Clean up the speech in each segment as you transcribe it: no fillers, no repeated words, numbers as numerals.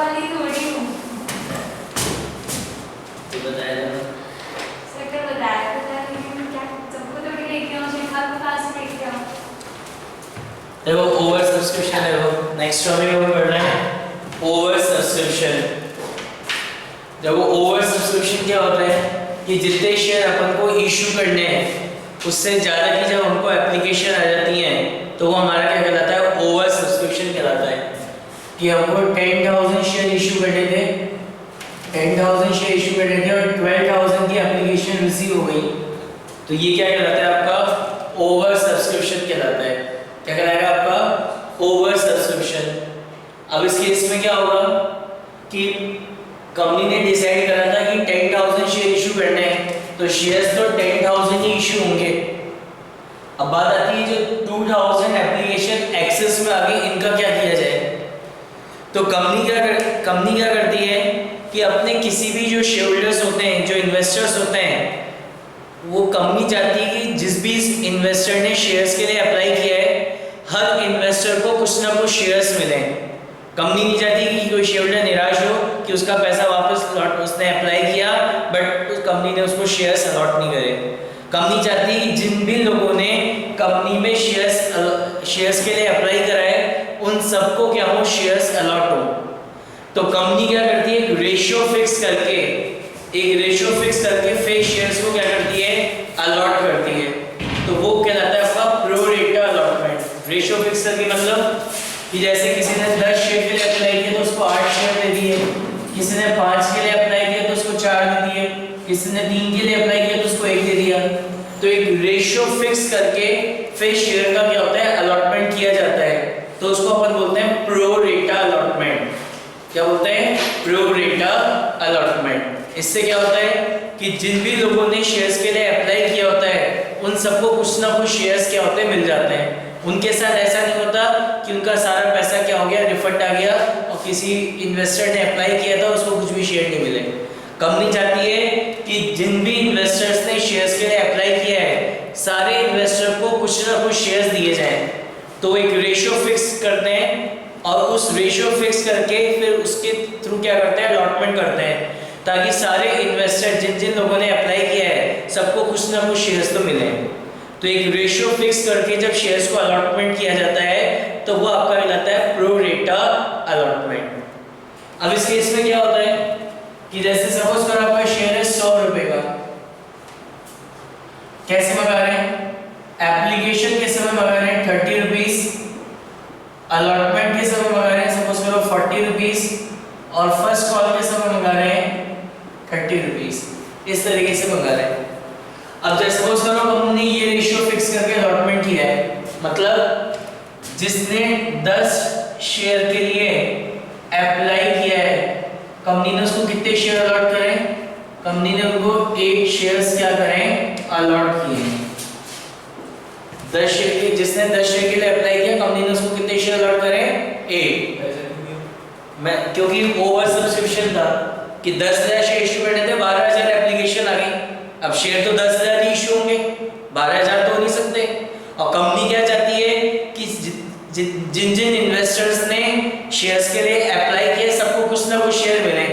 वाली थोड़ी हूँ। तो बताया था सर का बताया तो था, लेकिन क्या सबको थोड़ी लेके आओ, शिखा को पास लेके आओ। देखो ओवर सब्सक्रिप्शन है वो नेक्स्ट टॉपिक हम पढ़ रहे हैं ओवर सब्सक्रिप्शन। जब वो ओवर सब्सक्रिप्शन क्या होता है कि जितने शेयर अपन को इशू करने हैं उससे ज़्यादा की जब हमको एप्लीकेशन आ जाती हैं तो वो हमारा क्या कहलाता है, ओवर सब्सक्रिप्शन कहलाता है। कि हमको 10,000 शेयर इशू करने थे, 10,000 शेयर इशू करने थे और 12,000 की एप्लीकेशन रिसीव हो गई, तो ये क्या कहलाता है आपका ओवर सब्सक्रिप्शन कहलाता है। क्या कहलाएगा आपका ओवर सब्सक्रिप्शन। अब इस केस में क्या होगा कि कंपनी ने डिसाइड करा था कि 10,000 शेयर इशू करने हैं तो शेयर्स तो 10,000 ही इशू होंगे। अब बात आती है जो 2,000 एप्लीकेशन एक्सेस में आ गई, इनका क्या किया जाए। तो कंपनी क्या करती है कि अपने किसी भी जो शेयर होल्डर्स होते हैं, जो इन्वेस्टर्स होते हैं, वो कंपनी चाहती है कि जिस भी इन्वेस्टर ने शेयर्स के लिए अप्लाई किया है हर इन्वेस्टर को कुछ ना कुछ शेयर्स मिलें। कंपनी नहीं चाहती कि कोई शेयर होल्डर निराश हो कि उसका पैसा वापस उसने अप्लाई किया बट कंपनी ने उसको शेयर्स अलॉट नहीं करे। कंपनी चाहती है कि जिन भी लोगों ने कंपनी में शेयर्स के लिए अप्लाई करा है उन सबको क्या हो, शेयर्स अलॉट हो। तो कंपनी क्या करती है, एक रेशियो फिक्स करके फिर शेयर्स को क्या करती है, अलॉट करती है। तो वो कहलाता है आपका प्रो रेटा अलॉटमेंट। रेशियो फिक्स करके मतलब कि जैसे किसी ने 10 शेयर के लिए अप्लाई किया तो उसको 8 शेयर दे दिए, किसी ने 5 के लिए अप्लाई किया तो उसको 4 दे दिए, किसी ने 3 के लिए अप्लाई किया तो उसको 1 दे दिया। तो एक रेशियो फिक्स करके फिर शेयर का क्या होता है, अलॉटमेंट किया जाता है। तो उसको अपन बोलते हैं प्रो रेटा अलॉटमेंट। क्या बोलते हैं, प्रो रेटा अलॉटमेंट। इससे क्या होता है कि जिन भी लोगों ने शेयर्स के लिए अप्लाई किया होता है उन सबको कुछ ना कुछ शेयर्स क्या होते हैं, मिल जाते हैं। उनके साथ ऐसा नहीं होता कि उनका सारा पैसा क्या हो गया, रिफंड आ गया और किसी इन्वेस्टर ने अप्लाई किया था उसको कुछ भी शेयर नहीं मिले। कंपनी चाहती है कि जिन भी इन्वेस्टर्स ने शेयर्स के लिए अप्लाई किया है सारे इन्वेस्टर को कुछ ना कुछ शेयर्स दिए जाएं। तो एक रेशियो फिक्स करते हैं और उस रेशियो फिक्स करके फिर उसके थ्रू क्या करते हैं, अलॉटमेंट करते हैं ताकि सारे इन्वेस्टर जिन जिन लोगों ने अप्लाई किया है सबको कुछ ना कुछ शेयर्स तो मिले। तो एक रेशियो फिक्स करके जब शेयर्स को अलॉटमेंट किया जाता है तो वो आपका कहलाता है प्रो रेटा अलॉटमेंट। अब इस केस में क्या होता है कि जैसे सपोज करो आपका शेयर है 100 रुपए का, कैसे मंगा रहे हैं, एप्लीकेशन के समय मंगा रहे हैं 30 रुपीज, अलॉटमेंट के समय मंगा रहे हैं सपोज करो 40 रुपीज और फर्स्ट कॉल के समय मंगा रहे हैं 30 रुपीज। इस तरीके से मंगा रहे हैं। अब जैसे सपोज करो हमने ये रेशियो फिक्स करके अलॉटमेंट किया है, मतलब जिसने 10 शेयर के लिए अप्लाई किया है कंपनी ने उसको कितने शेयर अलॉट करें, कंपनी ने उनको 8 शेयर्स क्या करें, अलॉट किए। 10 शेयर के जिसने 10 शेयर के लिए अप्लाई किया कंपनी ने उसको कितने शेयर अलॉट करें, 8। मैं क्योंकि ओवर सब्सक्रिप्शन था कि 10,000 शेयर इशू करने थे, 12,000 एप्लीकेशन आ गई। अब शेयर तो 10,000 ही इशू होंगे, 12,000 तो हो नहीं सकते। और कंपनी क्या चाहती है कि जिन जिन इन्वेस्टर्स ने शेयर्स के लिए अप्लाई किए सबको कुछ ना कुछ शेयर मिले।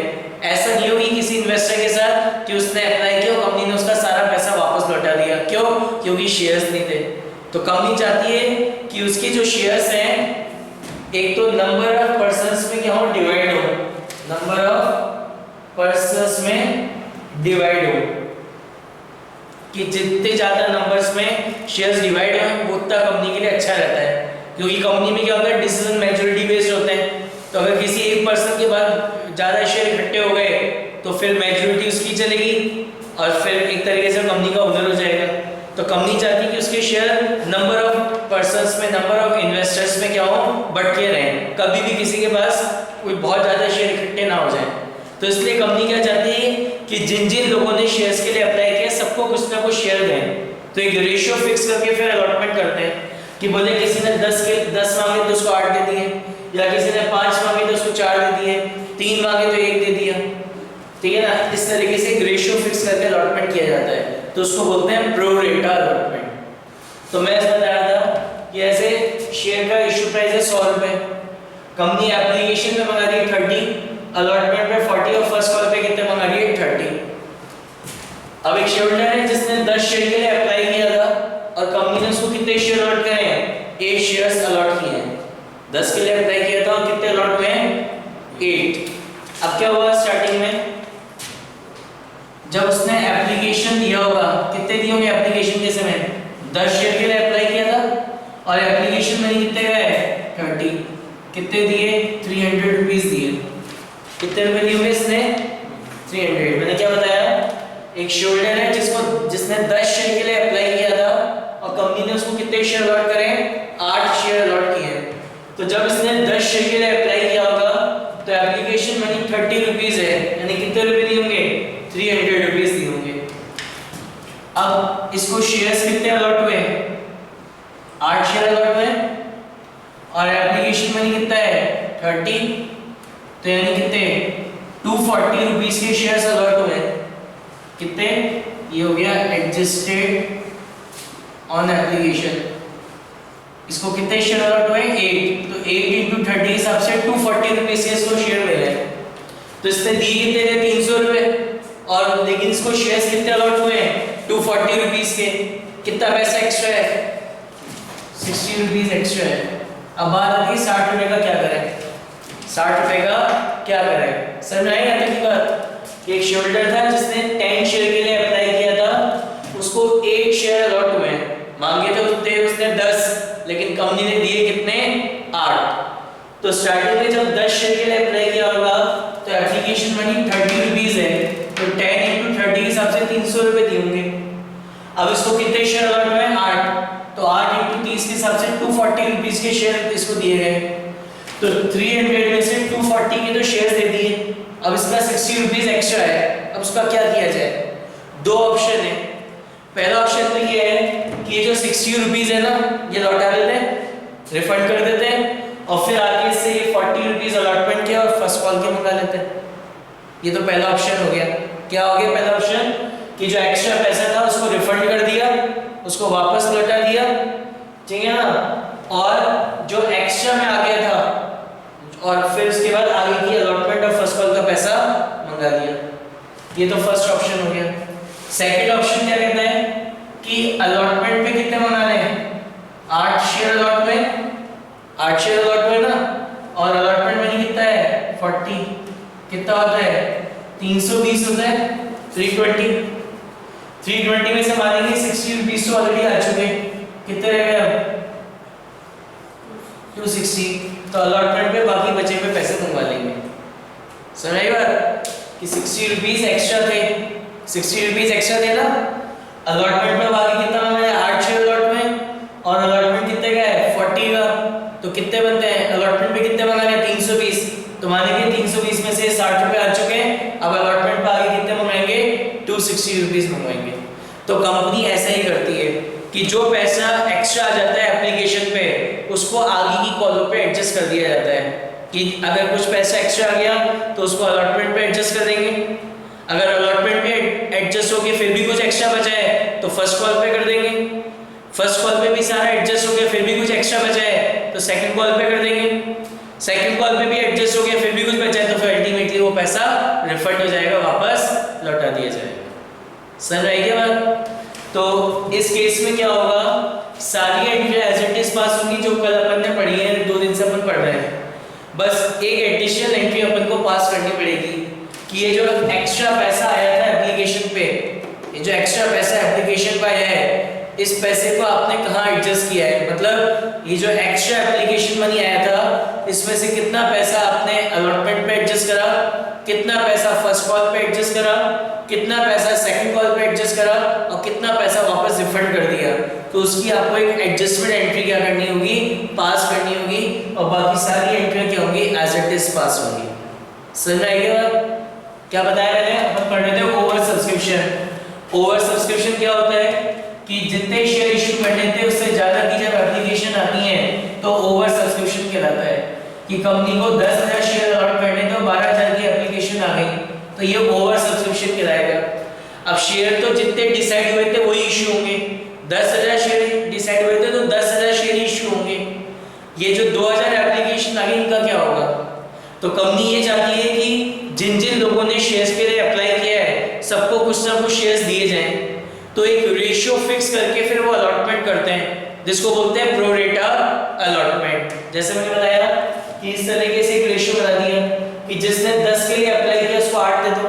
ऐसा नहीं होगी किसी इन्वेस्टर के साथ कि उसने अप्लाई किया और कंपनी ने उसका सारा पैसा वापस लौटा दिया। क्यों? क्योंकि शेयर्स नहीं थे। तो कंपनी चाहती है कि उसकी जो शेयर्स हैं एक तो नंबर ऑफ पर्संस में क्या हो, डिवाइड हो, नंबर ऑफ पर्संस में डिवाइड हो, कि जितने ज्यादा नंबर्स में शेयर्स डिवाइड हो उतना कंपनी के लिए अच्छा रहता है। क्योंकि कंपनी में क्या होता है, डिसीजन मेजॉरिटी बेस्ड होते हैं। तो अगर किसी एक पर्सन के बाद ज्यादा शेयर इकट्ठे हो गए तो फिर मेजॉरिटी उसकी चलेगी और फिर एक तरीके से कंपनी का ओनर हो जाएगा। तो कंपनी चाहती है कि उसके शेयर नंबर ऑफ पर्संस में, नंबर ऑफ इन्वेस्टर्स में क्या हो, बढ़ के रहें, कभी भी किसी के पास कोई बहुत ज्यादा शेयर इकट्ठे ना हो जाए। तो इसलिए कंपनी क्या चाहती है कि जिन जिन लोगों ने शेयर्स के लिए अप्लाई किया सबको कुछ ना कुछ शेयर दें। तो एक रेशियो फिक्स करके फिर अलॉटमेंट करते हैं कि बोले किसी ने 10 मांगे तो उसको 8 दे दिए, या किसी ने 5 मांगे तो उसको 4 दे दिए, 3 मांगे तो 1 दे दिया। ठीक है ना, इस तरीके से एक रेशियो फिक्स करके अलॉटमेंट किया जाता है। तो उसको बोलते हैं प्रो रेटा अलॉटमेंट। तो मैं बताया था कि ऐसे शेयर का इश्यू प्राइस है 100 रुपए, कंपनी एप्लीकेशन में मंगा रही है 30, अलॉटमेंट पे 40 और फर्स्ट कॉल पे कितने मंगा रही है 30। अब एक शेयर होल्डर है जिसने 10 शेयर के लिए अप्लाई किया था और कंपनी ने उसको कितने शेयर अलॉट करे हैं 8 शेयर्स अलॉट किए हैं। 10 के लिए अप्लाई किया था और कितने अलॉट हुए हैं 8। अब क्या हुआ स्टार्टिंग में जब उसने एप्लीकेशन दिया होगा कितने दिए होंगे एप्लीकेशन के समय 10 शेयर के लिए अप्लाई किया था और एप्लीकेशन में कितने गए 30 कितने दिए 300 रुपीस दिए। कितने रुपए दिए होंगे इसने 300। मैंने क्या बताया एक शेयर होल्डर है जिसने 10 शेयर के लिए अप्लाई किया था और कंपनी ने उसको कितने शेयर अलॉट करे 8 शेयर अलॉट किए हैं। तो जब इसने 10 शेयर के लिए अप्लाई किया होगा तो एप्लीकेशन मनी 30 रुपीस है यानी कितने रुपए दिए होंगे 300 रुपीस दिए होंगे। अब इसको शेयर्स कितने अलॉट हुए 8 शेयर अलॉट हुए और एप्लीकेशन मनी कितना है 30 तो यानी कितने 240 रुपीस के शेयर्स अलॉट हुए कितने ये हो गया एडजस्टेड ऑन एप्लीकेशन। इसको कितने शेयर अलॉट हुए 8 तो 8 into 30 हिसाब से 240 रुपीस के इसको शेयर मिले। तो इसने दिए कितने थे 300 रुपए और लेकिन इसको शेयर्स कितने अलॉट हुए 240 रुपीस के। कितना पैसा एक्स्ट्रा है 60 रुपीस एक्स्ट्रा है। अब बात आती है 60 रुपए का क्या करें 60 रुपए का क्या करें। समझ आई आता की बात। एक शेयर होल्डर था जिसने 10 शेयर के लिए अप्लाई किया था उसको 8 शेयर अलॉट हुए मांगे थे उसने 10 लेकिन कंपनी ने दिए कितने 8। तो स्टार्टिंग में जब 10 शेयर के लिए अप्लाई किया होगा तो एप्लीकेशन मनी 30 रुपीस है तो 10 into 30 के हिसाब से 300 रुपए दिए होंगे। अब इसको कितने शेयर अलॉट हुए 8 तो 8 into 30 के हिसाब से 240 रुपीस के शेयर इसको दिए गए। तो 300 में से 240 के तो शेयर दे दिए। अब इसका 60 रुपीस एक्स्ट्रा है। अब उसका क्या किया जाए दो ऑप्शन है। पहला ऑप्शन तो ये है कि ये जो 60 रुपीस है ना ये लौटा देते हैं रिफंड कर देते हैं और फिर आगे से ये 40 रुपीस अलॉटमेंट के और फर्स्ट कॉल के मंगा लेते हैं। ये तो पहला ऑप्शन हो गया। क्या हो गया पहला ऑप्शन कि जो एक्स्ट्रा पैसा था उसको रिफंड कर दिया उसको वापस लौटा दिया ठीक है ना और जो एक्स्ट्रा में आ गया था और फिर उसके बाद आगे की अलॉटमेंट और फर्स्ट कॉल का पैसा मंगा लिया। ये तो फर्स्ट ऑप्शन हो गया। सेकंड ऑप्शन क्या कहता है कि अलॉटमेंट पे कितने मंगाने हैं 8 शेयर अलॉट में 8 शेयर अलॉट में ना और अलॉटमेंट मनी कितना है 40 कितना होता है 320 होता है 320 में से मानेंगे 60 रुपीस तो ऑलरेडी आ चुके कितने रह गए अब 260 तो अलॉटमेंट पे बाकी बचे हुए पैसे मंगवा लेंगे। समझ आई बात कि 60 रुपीस एक्स्ट्रा थे 60 रुपीस एक्स्ट्रा थे ना अलॉटमेंट में बाकी कितना मैंने 8 शेयर अलॉट में और अलॉटमेंट कितने का है 40 का तो कितने बनते हैं अलॉटमेंट पे कितने मंगाने 320 तो मानेंगे 320 में से 60 रुपए आ चुके हैं। अब अलॉटमेंट पे आगे कितने मंगाएंगे 260 रुपीस मंगवाएंगे। तो कंपनी ऐसा ही करती है कि जो पैसा एक्स्ट्रा आ जाता है एप्लीकेशन पे उसको आगे की कॉलों पे एडजस्ट कर दिया जाता है कि अगर कुछ पैसा एक्स्ट्रा आ गया तो उसको अलॉटमेंट पे एडजस्ट कर देंगे। अगर अलॉटमेंट पे एडजस्ट हो गया फिर भी कुछ एक्स्ट्रा बचा है तो फर्स्ट कॉल पे कर देंगे। फर्स्ट कॉल पे भी सारा एडजस्ट हो गया फिर भी कुछ एक्स्ट्रा बचा है तो सेकंड कॉल पे कर देंगे। सेकंड कॉल पे भी एडजस्ट हो गया फिर भी कुछ बचा है तो फिर अल्टीमेटली वो पैसा रिफंड हो जाएगा वापस लौटा दिया जाएगा। समझ आई क्या बात। तो इस केस में क्या होगा सारी entry as it is pass होंगी जो कल अपन ने पढ़ी है 2 दिन से अपन पढ़ रहे हैं। बस एक एडिशनल एंट्री अपन को पास करनी पड़ेगी कि ये जो एक्स्ट्रा पैसा आया था एप्लीकेशन पे ये जो एक्स्ट्रा पैसा एप्लीकेशन पे आया है इस पैसे को आपने कहाँ एडजस्ट किया है। मतलब ये जो एक्स्ट्रा एप्लीकेशन मनी आया था इसमें से कितना पैसा आपने अलॉटमेंट पे एडजस्ट करा कितना पैसा फर्स्ट कॉल पे एडजस्ट करा कितना पैसा सेकंड कॉल पे एडजस्ट करा और कितना पैसा वापस रिफंड कर दिया। तो उसकी आपको एक एडजस्टमेंट एंट्री क्या करनी होगी पास करनी होगी और बाकी सारी एंट्रियां क्या होंगी एज इट इज पास होंगी। समझ में आएगा क्या बताया मैंने अपन पढ़ रहे थे ओवर सब्सक्रिप्शन। ओवर सब्सक्रिप्शन क्या होता है कि जितने शेयर इशू करने थे उससे ज्यादा की जब एप्लीकेशन आती है तो ओवर सब्सक्रिप्शन कहलाता है कि कंपनी को 10,000 शेयर अलॉट करने तो 12,000 की एप्लीकेशन आ गई तो ये ओवर सब्सक्रिप्शन कहलाएगा। अब शेयर तो जितने डिसाइड हुए थे वही इशू होंगे 10,000 शेयर डिसाइड हुए थे तो 10,000 शेयर इशू होंगे। ये जो 2,000 एप्लीकेशन आ गई इनका क्या होगा तो कंपनी ये चाहती है कि जिन जिन लोगों ने शेयर्स के लिए अप्लाई किया है सबको कुछ ना कुछ शेयर्स दिए जाएं। तो एक रेशियो फिक्स करके फिर वो अलॉटमेंट करते हैं, जिसको बोलते हैं प्रो रेटा अलॉटमेंट। जैसे मैंने बताया कि इस तरीके से एक रेशियो बना दिया कि जिसने 10 के लिए अप्लाई किया उसको 8 दे दो,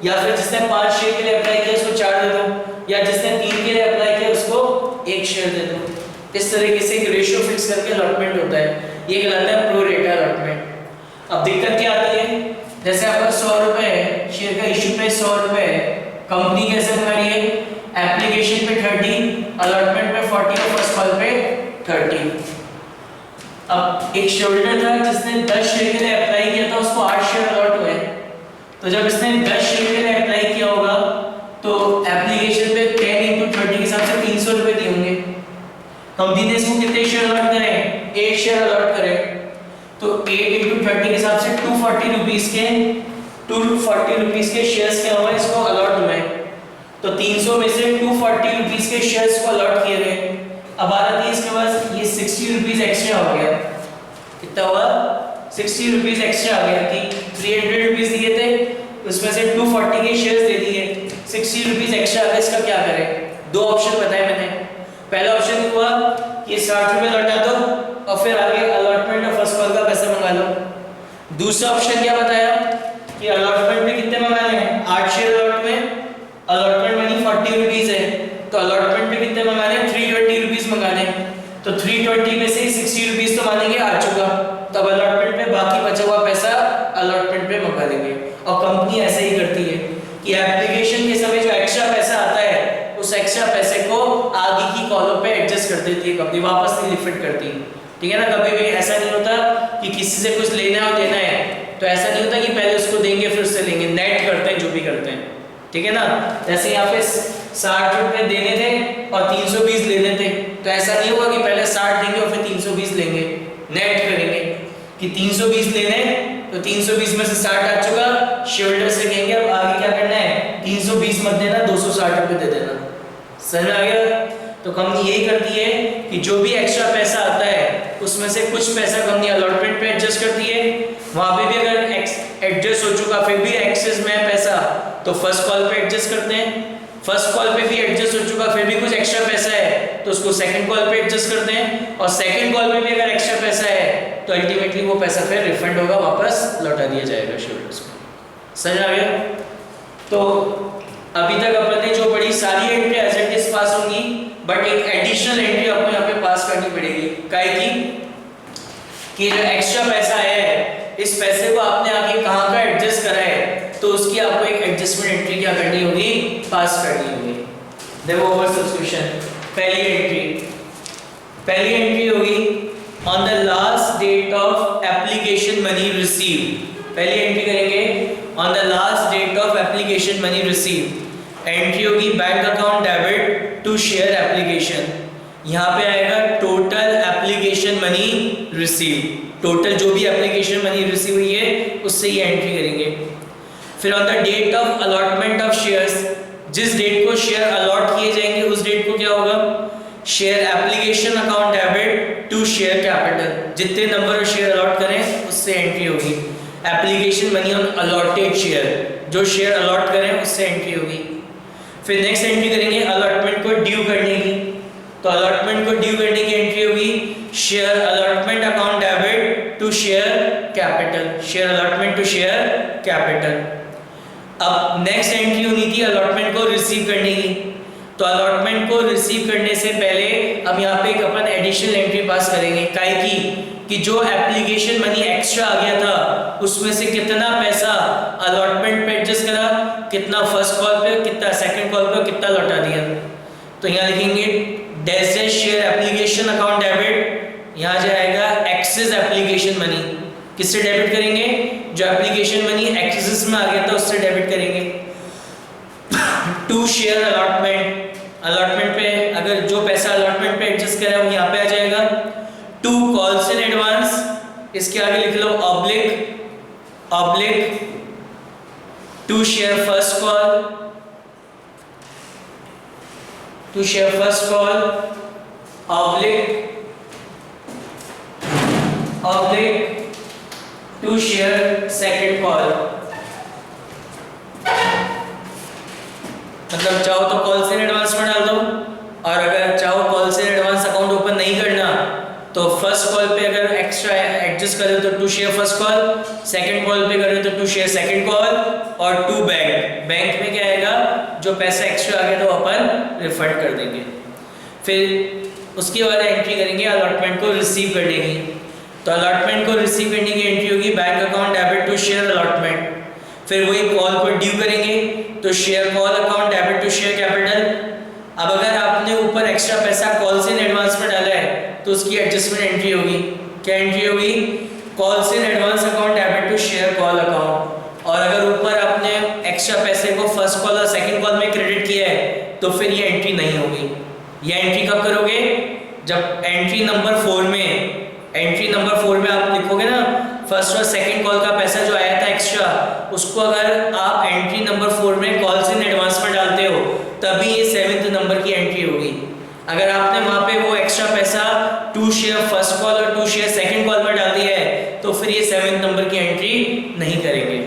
या फिर जिसने 5 शेयर के लिए अप्लाई किया उसको 4 दे दो, या जिसने 3 के लिए अप्लाई किया उसको 1 शेयर दे दो। इस तरीके से एक रेशियो फिक्स करके अलॉटमेंट होता है, ये कहलाता है प्रो रेटा अलॉटमेंट। अब दिक्कत क्या आती है, जैसे आपका 100 रुपए है, शेयर का इश्यू पे 100 रुपए है, कंपनी कैसे बना रही है, एप्लीकेशन पे 30, अलॉटमेंट पे 40 और फर्स्ट कॉल पे 30। अब एक शेयरहोल्डर था जिसने 10 शेयर के लिए अप्लाई किया था, उसको 8 शेयर अलॉट हुए। तो जब इसने 10 शेयर के लिए अप्लाई किया होगा तो एप्लीकेशन पे 10 × 30 के हिसाब से 300 रुपए दिए होंगे। कंपनी ने इसको कितने शेयर अलॉट करे, 1 शेयर अलॉट करे। तो 8 × 30 के हिसाब से 240 रुपीस के शेयर्स क्या हुए, इसको अलॉट हुए। तो 300 में से 240 रुपीस के शेयर्स को अलॉट किए गए। अब आ रही है इसके पास ये 60 रुपीस एक्स्ट्रा हो गया। कितना हुआ, 60 रुपीस एक्स्ट्रा आ गया कि 300 रुपीस दिए थे, उसमें से 240 के शेयर्स दे दिए, 60 रुपीस एक्स्ट्रा आ गया। इसका क्या करें, दो ऑप्शन बताए मैंने। पहला ऑप्शन हुआ कि 60 रुपए लौटा दो और फिर आगे अलॉटमेंट और फर्स्ट कॉल का पैसा मंगा लो। दूसरा ऑप्शन क्या बताया कि अलॉटमेंट में कितने मंगाने हैं, 8 शेयर अलॉट में, अलॉटमेंट मनी 40 रुपीस है, तो अलॉटमेंट में कितने मंगाने हैं, 320 रुपीस मंगाने। तो 320 में से 60 रुपीस तो मानेंगे आ चुका, तब अलॉटमेंट में बाकी बचा हुआ पैसा अलॉटमेंट पे मंगा देंगे। और कंपनी ऐसे ही करती है कि एप्लीकेशन के समय जो एक्स्ट्रा पैसा आता है उस एक्स्ट्रा पैसे को आगे की कॉलों पे एडजस्ट कर देती है कंपनी, वापस नहीं रिफंड करती। ठीक है ना, कभी भी ऐसा नहीं होता कि किसी से कुछ लेना और देना है तो ऐसा नहीं होता कि पहले उसको देंगे फिर उससे लेंगे, नेट करते हैं जो भी करते हैं। ठीक है ना, जैसे यहाँ पे 60 रुपए देने थे और 320 लेने थे, तो ऐसा नहीं होगा कि पहले 60 देंगे और फिर 320 लेंगे, नेट करेंगे कि 320 लेने तो 320 में से 60 आ चुका, शेयरहोल्डर से कहेंगे अब आगे क्या करना है, 320 मत देना, 260 रुपए दे देना। समझ आ गया? तो कंपनी यही करती है कि जो भी एक्स्ट्रा पैसा आता है उसमें से कुछ पैसा कंपनी अलॉटमेंट पे एडजस्ट करती है, वहां पे भी अगर एडजस्ट हो चुका फिर भी एक्सेस में है पैसा तो फर्स्ट कॉल पे एडजस्ट करते हैं, फर्स्ट कॉल पे भी एडजस्ट हो चुका फिर भी कुछ एक्स्ट्रा पैसा है तो उसको सेकंड कॉल पे एडजस्ट करते हैं, और सेकंड कॉल पे भी अगर एक्स्ट्रा पैसा है तो अल्टीमेटली वो पैसा फिर रिफंड होगा, वापस लौटा दिया जाएगा शेयरहोल्डर्स को। समझ आ गया? तो अभी तक अपन ने जो पढ़ी सारी entry as it is pass होंगी, बट एक एडिशनल एंट्री आपको यहाँ पे पास करनी पड़ेगी, काहे कि जो एक्स्ट्रा पैसा है इस पैसे को आपने आगे कहाँ का एडजस्ट करा है तो उसकी आपको एक एडजस्टमेंट एंट्री क्या करनी होगी, पास करनी होगी। देखो ओवर सब्सक्रिप्शन, पहली एंट्री होगी on the last date of application money receive. पहली एंट्री करेंगे on the last date of application money receive. Entry होगी bank account debit to share application. यहाँ पे आएगा total application money receive, total जो भी एप्लीकेशन मनी रिसीव हुई है उससे ये एंट्री करेंगे। फिर on the date of allotment of shares, जिस डेट को शेयर अलॉट किए जाएंगे उस डेट को क्या होगा, share application account debit to share capital, जितने नंबर ऑफ शेयर अलॉट करें उससे एंट्री होगी। Application money on allotted share, जो शेयर अलॉट करें उससे एंट्री होगी। फिर नेक्स्ट एंट्री करेंगे अलॉटमेंट को ड्यू करने की, तो अलॉटमेंट को ड्यू करने की एंट्री होगी share allotment account debit to share capital, share allotment to share capital. अब नेक्स्ट एंट्री होनी थी अलॉटमेंट को रिसीव करने की, तो अलॉटमेंट को रिसीव करने से पहले अब यहाँ पे एक अपन एडिशनल एंट्री पास करेंगे, काहे कि जो एप्लीकेशन मनी एक्स्ट्रा आ गया था उसमें से कितना पैसा अलॉटमेंट पे एडजस्ट करा, कितना फर्स्ट कॉल पे, कितना सेकंड कॉल पे, कितना लौटा दिया। तो यहाँ लिखेंगे dash dash share application account debit, यहाँ जाएगा एक्सेस एप्लीकेशन मनी, किससे डेबिट करेंगे, जो एप्लीकेशन मनी एक्सेस में आ गया था उससे डेबिट करेंगे। टू शेयर अलॉटमेंट, अलॉटमेंट पे अगर जो पैसा अलॉटमेंट पे एडजस्ट करा है वो यहाँ पे आ जाएगा। टू कॉल्स इन एडवांस, इसके आगे लिख लो oblique to share first call, to share first call oblique to share second call. मतलब चाहो तो कॉल से एडवांस में डाल दो, और अगर चाहो कॉल से एडवांस अकाउंट ओपन नहीं करना तो फर्स्ट कॉल पे अगर एक्स्ट्रा एडजस्ट करें तो to share first call, second call पे करें तो टू शेयर सेकंड कॉल, और टू बैंक में क्या आएगा, जो पैसा एक्स्ट्रा आ गया तो अपन रिफंड कर देंगे। फिर उसके बाद एंट्री करेंगे अलॉटमेंट को रिसीव करने की। तो अलॉटमेंट को रिसीव करने की एंट्री होगी bank account debit to share allotment. फिर वही कॉल पर ड्यू करेंगे तो share call account debit to share capital. अब अगर आपने ऊपर एक्स्ट्रा पैसा कॉल से एडवांस में डाला है तो उसकी एडजस्टमेंट एंट्री होगी। क्या एंट्री होगी? कॉल से advance account debit to share call account. और अगर ऊपर आपने एक्स्ट्रा पैसे को फर्स्ट कॉल और सेकंड कॉल में क्रेडिट किया है तो फिर ये एंट्री नहीं होगी। ये एंट्री कब करोगे? जब एंट्री नंबर 4 में आप लिखोगे ना फर्स्ट और सेकंड कॉल का पैसा जो आया था एक्स्ट्रा, उसको अगर आप एंट्री नंबर 4 में कॉल से एडवांस में डालते हो तभी ये 7th नंबर की एंट्री होगी। अगर आपने वहां पे वो एक्स्ट्रा पैसा टू शेयर फर्स्ट कॉल और टू शेयर सेकंड कॉल में डाल दिया है तो फिर ये 7th नंबर की एंट्री नहीं करेंगे।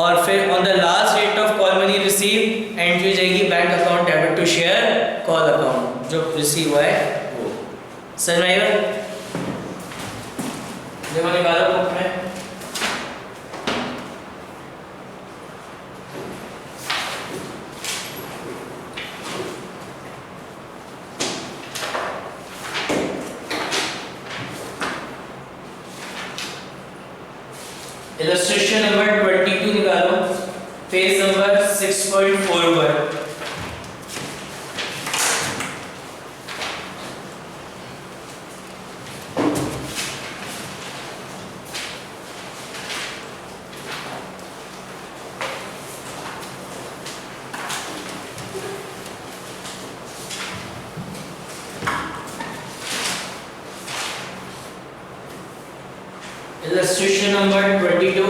और फिर on the last date of call money receive entry हो जाएगी bank account debit to share call account, जो रिसीव हुआ है वो। समझ में आएगा? देखो निकालो बुक में। इलस्ट्रेशन नंबर 22 निकालो, page number 6.41। Illustration number 22,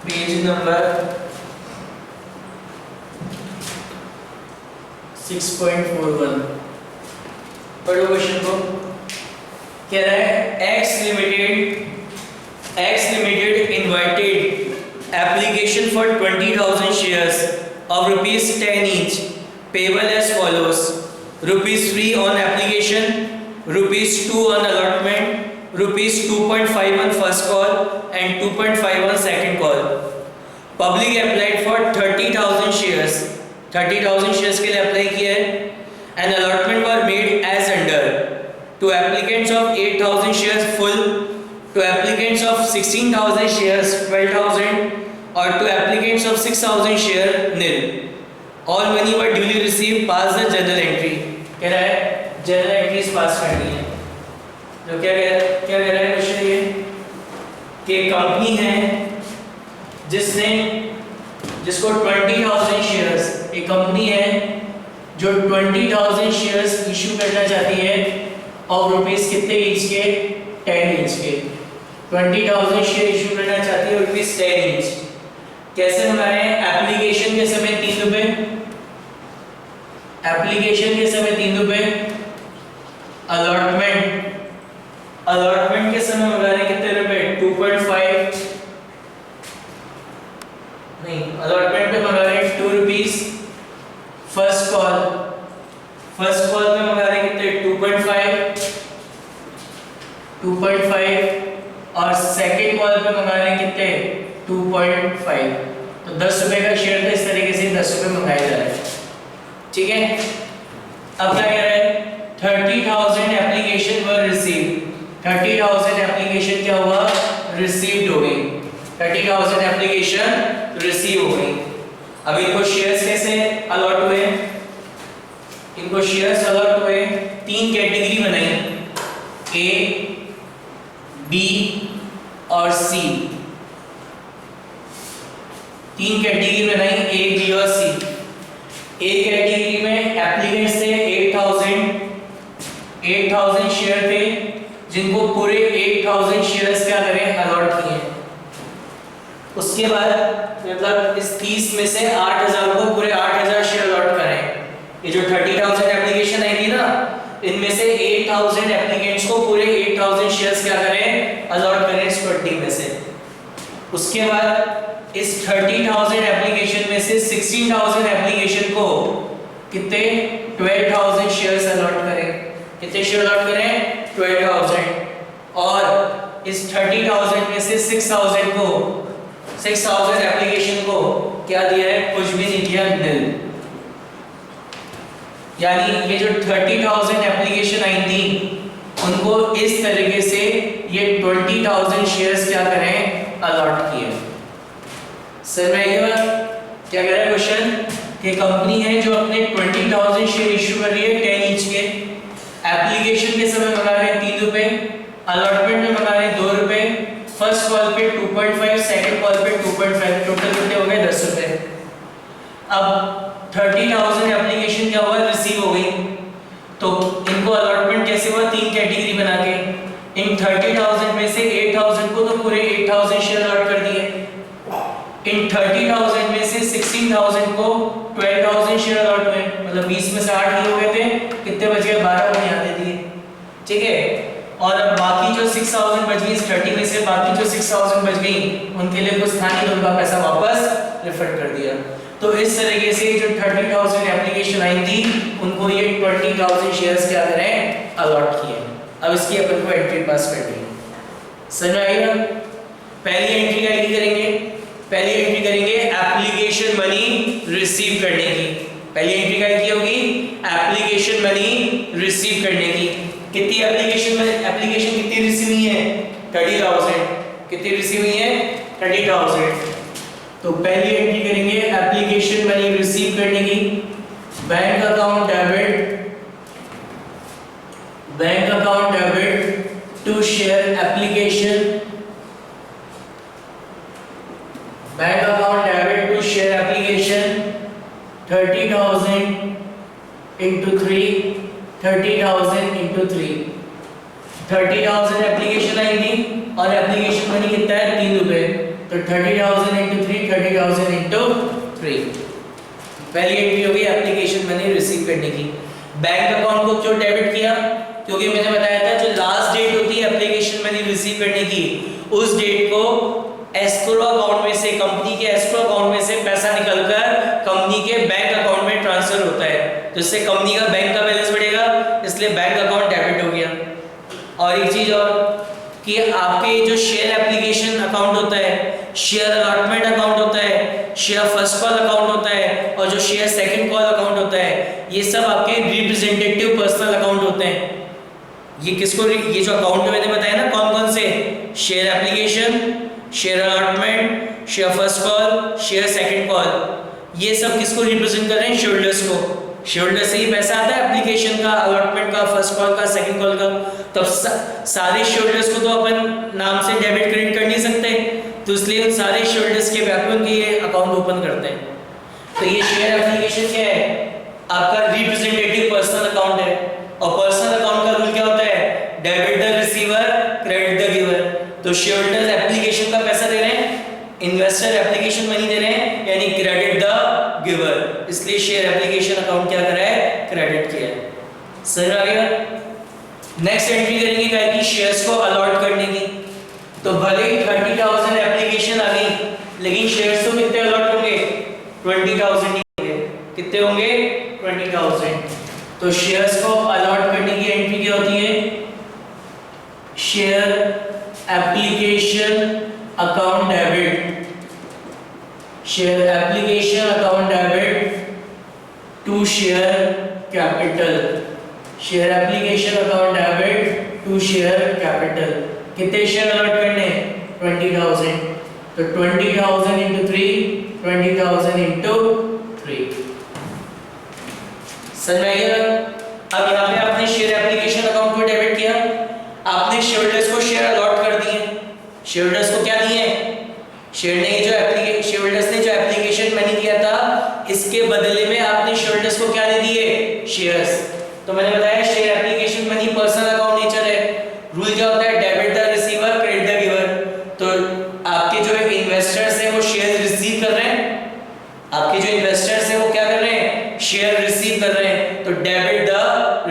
page number 6.41। पढ़ो क्वेश्चन को। कह रहा है X Limited invited application for 20,000 shares of ₹10 each, payable as follows: ₹3 on application, ₹2 on allotment, ₹2.5 on first call and 2.5 on second call. Public applied for 30,000 shares, 30,000 shares के लिए apply किया है। An allotment were made as under: to applicants of 8,000 shares full, to applicants of 16,000 shares 12,000, or to applicants of 6,000 share nil. All money were duly received. Pass the journal entry। कह रहा है journal entries पास करनी है। जो क्या कह रहा है क्वेश्चन ये कि कंपनी है जिसको 20,000 शेयर्स, एक कंपनी है जो 20,000 शेयर्स इशू करना चाहती है और रुपीस कितने ईच के? 10 ईच के। 20,000 शेयर इशू करना चाहती है रुपीस 10 ईच। कैसे मंगा रहे हैं? एप्लीकेशन के समय 3 रुपए, एप्लीकेशन के समय 3 रुपए, अलॉटमेंट के समय मंगा रहे हैं कितने रुपए? 2.5 नहीं, अलॉटमेंट पे मंगा रहे हैं 2 रुपीस। फर्स्ट कॉल पे मंगा रहे हैं कितने? 2.5 और सेकंड कॉल पे मंगा रहे हैं कितने? 2.5। तो 10 रुपए का शेयर था, इस तरीके से 10 रुपए मंगाए जा रहे हैं। ठीक है, अब क्या कह रहे हैं? 30,000 एप्लीकेशन वर रिसीव। 30,000 एप्लीकेशन क्या हुआ? रिसीव्ड हो गई। 30,000 एप्लीकेशन रिसीव हो गई। अब इनको शेयर्स कैसे अलॉट हुए? इनको शेयर्स अलॉट हुए, 3 कैटेगरी बनाई, ए, बी और सी। 3 कैटेगरी बनाई, ए, बी और सी। ए कैटेगरी में एप्लीकेंट्स थे 8,000 शेयर थे, जिनको पूरे 8,000 शेयर्स क्या करें? अलॉट किए। उसके बाद मतलब इस 30 में से 8,000 को पूरे 8,000 शेयर अलॉट करें। ये जो 30,000 एप्लीकेशन आई थी इनमें से 8000 एप्लीकेंट्स को पूरे 8000 शेयर्स क्या करें, अलॉट करें इस 20 में से। उसके बाद इस 30,000 एप्लीकेशन में से 16,000 एप्लीकेशन को कितने 12,000 शेयर्स अलॉट करें। कितने शेयर अलॉट करें, 12,000। और इस 30,000 में से 6,000 को 6,000 एप्लीकेशन को क्या दिया है, कुछ भी नहीं दिया, nil। यानी ये जो 30,000 एप्लीकेशन आई थी उनको इस तरीके से ये 20,000 शेयर्स क्या करें, अलॉट किए। सर मैं ये क्या कह रहा है क्वेश्चन कि कंपनी है जो अपने 20,000 शेयर इशू कर रही है 10 ईच के, एप्लीकेशन के समय मंगा रहे हैं 3 रुपए, अलॉटमेंट में मंगा रहे हैं 2 रुपए, फर्स्ट कॉल पे 2.5, सेकंड कॉल पे 2.5, टोटल कितने हो गए 10 रुपए। अब 30,000 एप्लीकेशन क्या हुआ, रिसीव हो गई, तो इनको अलॉटमेंट कैसे हुआ, 3 कैटेगरी बना के। इन 30,000 में से 8,000 को तो पूरे 8,000 शेयर अलॉट कर दिए। इन 30,000 में से 16,000 को 12,000 शेयर अलॉट हुए, मतलब 20 में से 8 दिए हुए थे, कितने बच गए, 12 को यहाँ दे दिए, ठीक है। और अब बाकी जो 6,000 बच गई, इस 30 में से बाकी जो 6,000 बच गई उनके लिए कुछ था नहीं, तो उनका पैसा वापस रिफंड कर दिया। तो इस तरीके से जो 30,000 एप्लीकेशन आई थी उनको ये 20,000 शेयर्स क्या करें, अलॉट किए। अब इसकी अपन को एंट्री पास करनी है, समझ आएगा। पहली एंट्री क्या करेंगे, पहली एंट्री करेंगे एप्लीकेशन मनी रिसीव करने की। पहली एंट्री क्या की होगी, एप्लीकेशन मनी रिसीव करने की। कितनी एप्लीकेशन कितनी रिसीव हुई है, 30,000। कितनी रिसीव हुई है, 30,000। तो पहली एंट्री करेंगे एप्लीकेशन मनी रिसीव करने की। Bank account debit to share application, bank account debit to share application 30,000 into 3, 30,000 into 3, 30,000 application आई थी और एप्लीकेशन मनी कितना है, 3 रुपए, तो 30,000 into 3, 30,000 into 3। पहली एंट्री होगी एप्लीकेशन मनी रिसीव करने की। बैंक अकाउंट को क्यों डेबिट किया, क्योंकि मैंने बताया था जो लास्ट डेट होती है एप्लीकेशन मनी रिसीव करने की, उस डेट को एस्क्रो अकाउंट में से, कंपनी के एस्क्रो अकाउंट में से पैसा निकलकर कंपनी के बैंक अकाउंट में ट्रांसफर होता है, तो इससे कंपनी का बैंक का बैलेंस बढ़ेगा, इसलिए बैंक अकाउंट डेबिट हो गया। और एक चीज और कि आपके जो शेयर एप्लीकेशन अकाउंट होता है, शेयर अलॉटमेंट अकाउंट होता है, शेयर फर्स्ट कॉल अकाउंट होता है और जो शेयर सेकंड कॉल अकाउंट होता है, ये सब आपके रिप्रेजेंटेटिव पर्सनल अकाउंट होते हैं। ये किसको, ये जो अकाउंट मैंने बताया ना कौन कौन से, share application, share allotment, share first call, share second call, ये सब किसको रिप्रेजेंट कर रहे हैं, शेयरहोल्डर्स को। शेयरहोल्डर से ही पैसा आता है एप्लीकेशन का, अलॉटमेंट का, फर्स्ट कॉल का, सेकंड कॉल का। तब सारे शेयरहोल्डर्स को तो अपन नाम से डेबिट क्रेडिट कर नहीं सकते, तो इसलिए उन सारे शेयरहोल्डर्स के व्यापक के ये अकाउंट ओपन करते हैं। तो ये शेयर एप्लीकेशन क्या है, आपका रिप्रेजेंटेटिव पर्सनल अकाउंट है। और पर्सनल अकाउंट का रूल क्या होता है, debit the receiver, credit the giver. तो शेयरहोल्डर्स एप्लीकेशन का पैसा दे रहे हैं, इन्वेस्टर एप्लीकेशन मनी दे रहे हैं, यानी क्रेडिट द गिवर, इसलिए शेयर एप्लीकेशन अकाउंट क्या कर रहा है, क्रेडिट किया है। सही आ गया। नेक्स्ट एंट्री करेंगे क्या की, शेयर्स को अलॉट करने की। तो भले ही 30,000 एप्लीकेशन आ गई, लेकिन शेयर्स तो कितने अलॉट होंगे, 20,000 ही होंगे। कितने होंगे, 20,000। तो शेयर्स को अलॉट करने की एंट्री क्या होती है, share application account debit, share application account debit to share capital, share application account debit to share capital. कितने शेयर अलॉट करने, 20,000। तो 20,000 into 3, 20,000 into 3। समझ में आया। अब यहाँ पे आपने शेयर एप्लीकेशन अकाउंट को डेबिट किया, आपने शेयरहोल्डर्स को शेयर अलॉट कर दिए। शेयरहोल्डर्स को क्या दिए, शेयरहोल्डर्स ने जो एप्लीकेशन मनी दिया था, इसके बदले में आपने शेयरहोल्डर्स को क्या दे दिए, शेयर्स। तो मैंने बताया share application money personal account nature है। रूल क्या होता है, debit the receiver, credit the giver. तो आपके जो इन्वेस्टर्स हैं वो शेयर रिसीव कर रहे हैं, आपके जो इन्वेस्टर्स हैं वो क्या कर रहे हैं, शेयर रिसीव कर रहे हैं, तो डेबिट द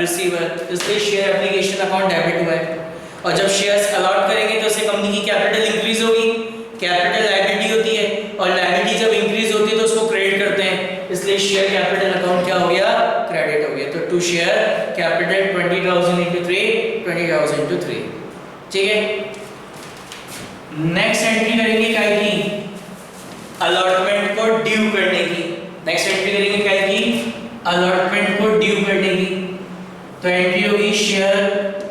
रिसीवर, इसलिए शेयर एप्लीकेशन अकाउंट डेबिट हुआ है। और जब शेयर्स अलॉट करेंगे तो उससे कंपनी की कैपिटल इंक्रीज होगी, कैपिटल लायबिलिटी होती है, और लायबिलिटी जब इंक्रीज होती है तो उसको क्रेडिट करते हैं, इसलिए शेयर कैपिटल अकाउंट क्या हो गया, क्रेडिट हो गया। तो to share capital 20,000 into 3, 20,000 into 3। ठीक है, नेक्स्ट एंट्री करेंगे क्या की, अलॉटमेंट को ड्यू करने की। नेक्स्ट एंट्री करेंगे क्या की, अलॉटमेंट को ड्यू करने की। तो एंट्री होगी share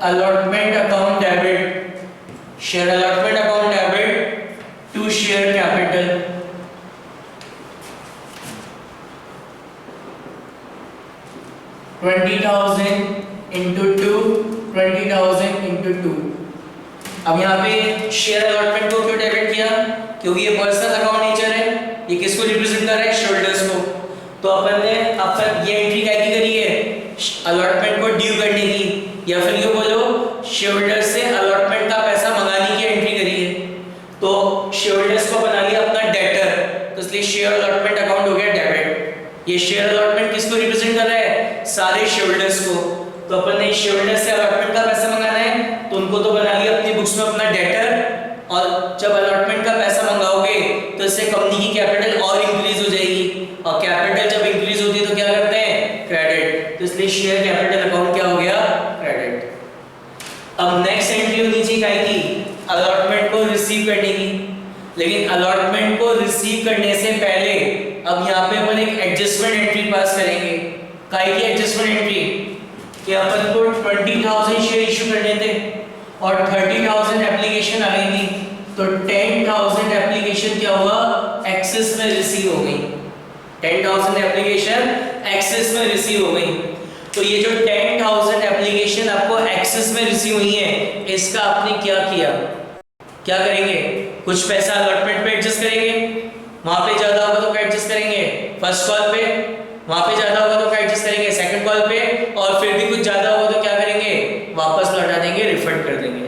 allotment account debit, share allotment account debit to share capital. $20,000 अब यहाँ पे शेयर अलॉटमेंट को क्यों डेबिट किया, क्योंकि ये पर्सनल अकाउंट नेचर है, ये किसको रिप्रेजेंट कर रहा है, शेयरहोल्डर्स को। तो अपन ने ये एंट्री क्या की करी है, अलॉटमेंट को ड्यू करने की, या फिर ये बोलो शेयरहोल्डर्स से अलॉटमेंट का पैसा मंगाने की एंट्री करी है। तो शेयरहोल्डर्स को बना लिया अपना डेटर, तो इसलिए शेयर अलॉटमेंट अकाउंट हो गया डेबिट। ये शेयर अलॉटमेंट किसको रिप्रेजेंट कर रहा है, सारे शेयरहोल्डर्स को। तो अपन ने शेयरहोल्डर्स से अलॉटमेंट का पैसा मंगाना है, तो उनको तो बना लिया अपनी बुक्स में अपना डेटर, और जब अलॉटमेंट का पैसा मंगाओगे तो इससे कंपनी की कैपिटल और इंक्रीज हो जाएगी, और कैपिटल जब इंक्रीज होती है तो क्या करते हैं, क्रेडिट। तो इसलिए शेयर कैपिटल अकाउंट क्या हो गया, क्रेडिट। अब नेक्स्ट एंट्री होनी चाहिए काय की, अलॉटमेंट को रिसीव करने की। लेकिन अलॉटमेंट को रिसीव करने से पहले अब यहाँ पे अपन एक एडजस्टमेंट एंट्री पास करेंगे। काय की एडजस्टमेंट एंट्री, कि अपन को 20,000 शेयर इशू करने थे और 30,000 एप्लीकेशन आ गई थी, तो 10,000 एप्लीकेशन क्या हुआ, एक्सेस में रिसीव हो गई। 10,000 एप्लीकेशन एक्सेस में रिसीव हो गई। तो ये जो 10,000 एप्लीकेशन आपको एक्सेस में रिसीव हुई है, इसका आपने क्या किया, क्या करेंगे, कुछ पैसा अलॉटमेंट पे एडजस्ट करेंगे, वहां पे ज्यादा होगा तो एडजस्ट करेंगे फर्स्ट कॉल पे, वहां पे ज्यादा होगा तो एडजस्ट करेंगे सेकंड कॉल पे, और फिर भी कुछ ज्यादा होगा तो क्या करेंगे, वापस लौटा देंगे, रिफंड कर देंगे।